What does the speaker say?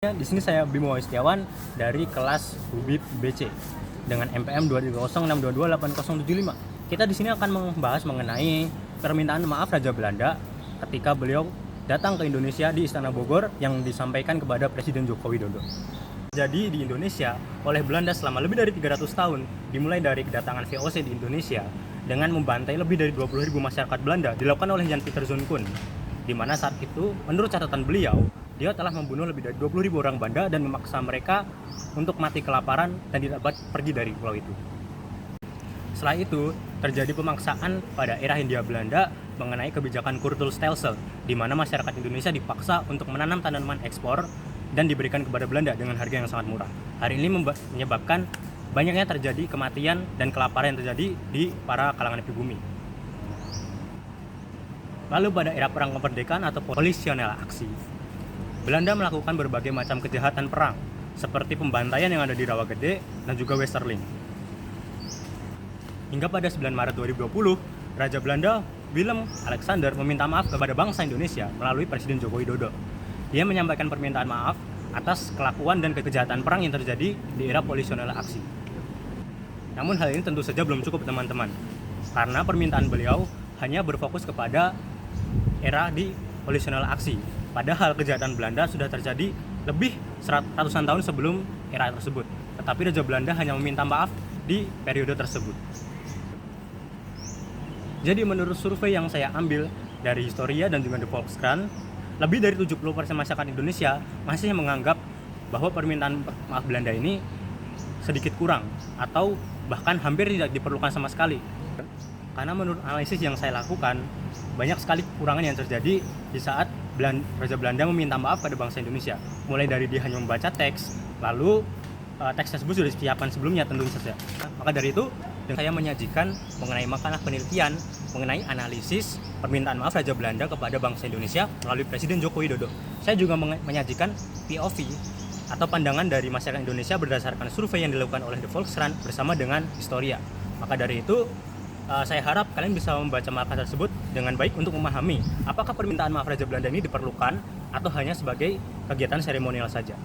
Di sini saya Bimo Setiawan dari kelas UBIP BC dengan MPM 206228075. Kita di sini akan membahas mengenai permintaan maaf Raja Belanda ketika beliau datang ke Indonesia di Istana Bogor yang disampaikan kepada Presiden Joko Widodo. Jadi di Indonesia oleh Belanda selama lebih dari 300 tahun, dimulai dari kedatangan VOC di Indonesia dengan membantai lebih dari 20.000 masyarakat Belanda dilakukan oleh Jan Pieter Zoon, di mana saat itu menurut catatan beliau dia telah membunuh lebih dari 20.000 orang Banda dan memaksa mereka untuk mati kelaparan dan tidak dapat pergi dari pulau itu. Setelah itu, terjadi pemaksaan pada era Hindia Belanda mengenai kebijakan Kurtulstelsel, di mana masyarakat Indonesia dipaksa untuk menanam tanaman ekspor dan diberikan kepada Belanda dengan harga yang sangat murah. Hari ini menyebabkan banyaknya terjadi kematian dan kelaparan yang terjadi di para kalangan pribumi. Lalu pada era perang kemerdekaan atau polisional aksi, Belanda melakukan berbagai macam kejahatan perang, seperti pembantaian yang ada di Rawagede dan juga Westerling. Hingga pada 9 Maret 2020, Raja Belanda Willem Alexander meminta maaf kepada bangsa Indonesia melalui Presiden Joko Widodo. Dia menyampaikan permintaan maaf atas kelakuan dan kejahatan perang yang terjadi di era polisional aksi. Namun hal ini tentu saja belum cukup teman-teman, karena permintaan beliau hanya berfokus kepada era di polisional aksi. Padahal kejahatan Belanda sudah terjadi lebih ratusan tahun sebelum era tersebut. Tetapi Raja Belanda hanya meminta maaf di periode tersebut. Jadi menurut survei yang saya ambil dari Historia dan juga The Volkskrant, lebih dari 70% masyarakat Indonesia masih menganggap bahwa permintaan maaf Belanda ini sedikit kurang atau bahkan hampir tidak diperlukan sama sekali. Karena menurut analisis yang saya lakukan, banyak sekali kekurangan yang terjadi di saat Raja Belanda meminta maaf pada bangsa Indonesia. Mulai dari dia hanya membaca teks, lalu teks tersebut sudah disiapkan sebelumnya tentu saja. Maka dari itu, saya menyajikan mengenai makalah penelitian mengenai analisis permintaan maaf Raja Belanda kepada bangsa Indonesia melalui Presiden Joko Widodo. Saya juga menyajikan POV atau pandangan dari masyarakat Indonesia berdasarkan survei yang dilakukan oleh The Volkskrant bersama dengan Historia. Maka dari itu, saya harap kalian bisa membaca makalah tersebut dengan baik untuk memahami apakah permintaan maaf Raja Belanda ini diperlukan atau hanya sebagai kegiatan seremonial saja.